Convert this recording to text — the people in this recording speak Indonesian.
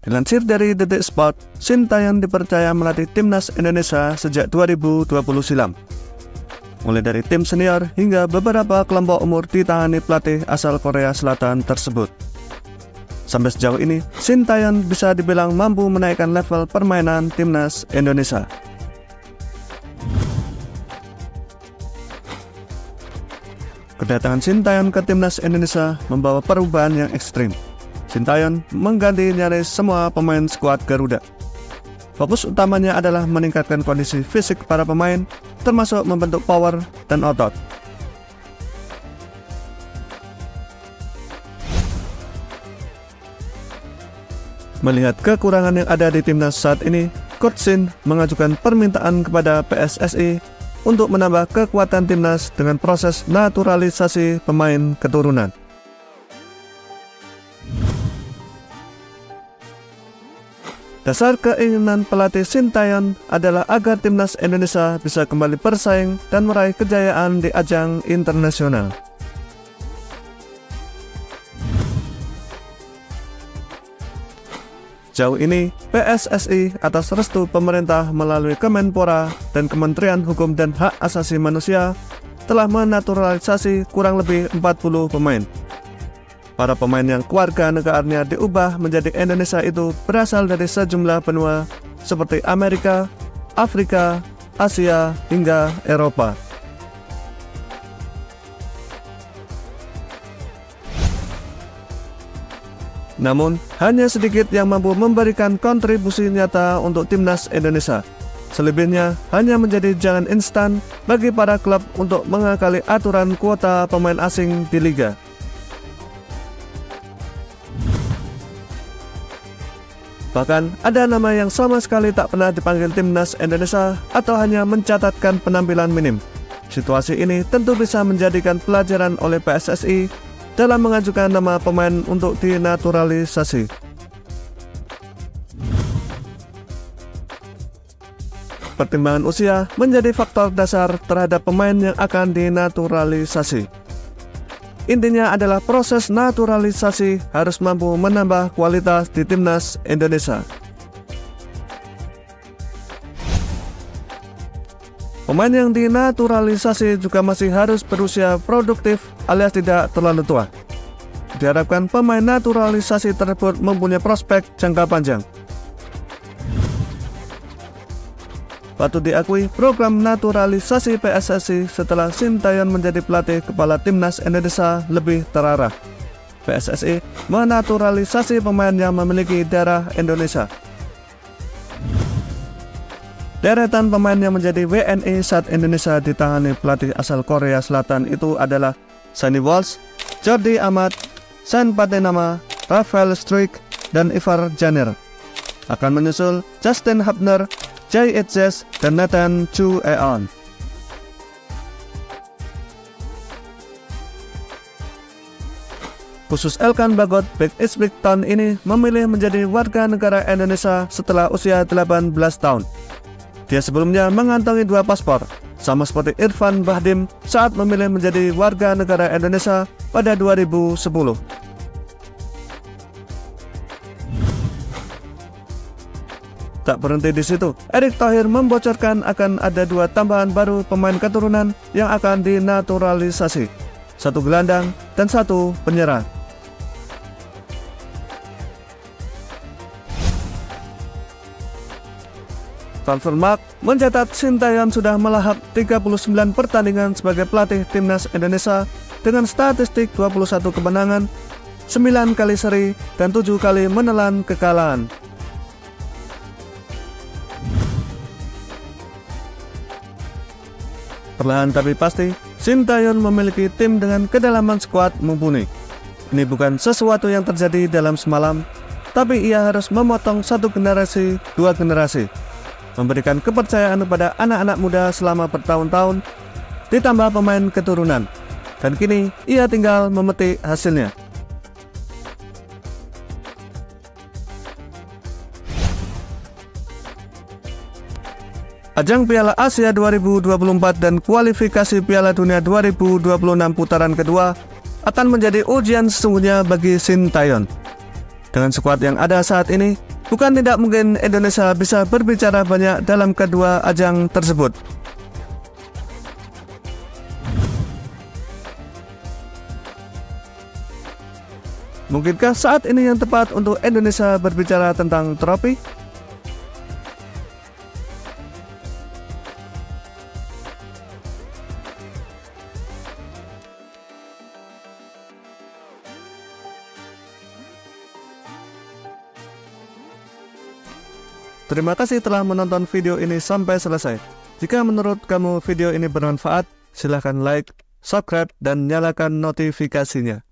Dilansir dari Detik Sport, Sintayong dipercaya melatih timnas Indonesia sejak 2020 silam. Mulai dari tim senior hingga beberapa kelompok umur ditangani pelatih asal Korea Selatan tersebut. Sampai sejauh ini, Sintayong bisa dibilang mampu menaikkan level permainan timnas Indonesia. Kedatangan Sintayong ke timnas Indonesia membawa perubahan yang ekstrim. Sintayong mengganti nyaris semua pemain skuad Garuda. Fokus utamanya adalah meningkatkan kondisi fisik para pemain, termasuk membentuk power dan otot. Melihat kekurangan yang ada di timnas saat ini, Coach Shin mengajukan permintaan kepada PSSI untuk menambah kekuatan timnas dengan proses naturalisasi pemain keturunan. Dasar keinginan pelatih Sintayong adalah agar timnas Indonesia bisa kembali bersaing dan meraih kejayaan di ajang internasional. Sejauh ini, PSSI atas restu pemerintah melalui Kemenpora dan Kementerian Hukum dan Hak Asasi Manusia telah menaturalisasi kurang lebih 40 pemain. Para pemain yang keluarga negaranya diubah menjadi Indonesia itu berasal dari sejumlah benua seperti Amerika, Afrika, Asia, hingga Eropa. Namun, hanya sedikit yang mampu memberikan kontribusi nyata untuk timnas Indonesia. Selebihnya hanya menjadi jalan instan bagi para klub untuk mengakali aturan kuota pemain asing di liga. Bahkan, ada nama yang sama sekali tak pernah dipanggil timnas Indonesia atau hanya mencatatkan penampilan minim. Situasi ini tentu bisa menjadikan pelajaran oleh PSSI dalam mengajukan nama pemain untuk dinaturalisasi. Pertimbangan usia menjadi faktor dasar terhadap pemain yang akan dinaturalisasi. Intinya adalah proses naturalisasi harus mampu menambah kualitas di timnas Indonesia. Pemain yang dinaturalisasi juga masih harus berusia produktif alias tidak terlalu tua. Diharapkan pemain naturalisasi tersebut mempunyai prospek jangka panjang. Patut diakui, program naturalisasi PSSI setelah Sintayong menjadi pelatih kepala timnas Indonesia lebih terarah. PSSI menaturalisasi pemain yang memiliki darah Indonesia. Deretan pemain yang menjadi WNI saat Indonesia ditangani pelatih asal Korea Selatan itu adalah Sonny Walsh, Jordi Amat, Sen Patenama, Rafael Struijk, dan Ivar Janner. Akan menyusul Justin Hubner, Jay Etzes, dan Nathan Chu Eon. Khusus Elkan Bagot, bek Ipswich Town ini memilih menjadi warga negara Indonesia setelah usia 18 tahun. Dia sebelumnya mengantongi 2 paspor, sama seperti Irfan Bahdim saat memilih menjadi warga negara Indonesia pada 2010. Tak berhenti di situ, Erick Thohir membocorkan akan ada 2 tambahan baru pemain keturunan yang akan dinaturalisasi, 1 gelandang dan 1 penyerang. Transfermarkt mencatat Sintayong sudah melahap 39 pertandingan sebagai pelatih timnas Indonesia dengan statistik 21 kemenangan, 9 kali seri, dan 7 kali menelan kekalahan. Perlahan tapi pasti, Sintayong memiliki tim dengan kedalaman skuad mumpuni. Ini bukan sesuatu yang terjadi dalam semalam, tapi ia harus memotong 1 generasi, 2 generasi, memberikan kepercayaan kepada anak-anak muda selama bertahun-tahun, ditambah pemain keturunan, dan kini ia tinggal memetik hasilnya. Ajang Piala Asia 2024 dan kualifikasi Piala Dunia 2026 putaran kedua akan menjadi ujian sesungguhnya bagi Sintayong. Dengan skuad yang ada saat ini, Bukan tidak mungkin Indonesia bisa berbicara banyak dalam kedua ajang tersebut. Mungkinkah saat ini yang tepat untuk Indonesia berbicara tentang trofi? Terima kasih telah menonton video ini sampai selesai. Jika menurut kamu video ini bermanfaat, silahkan like, subscribe, dan nyalakan notifikasinya.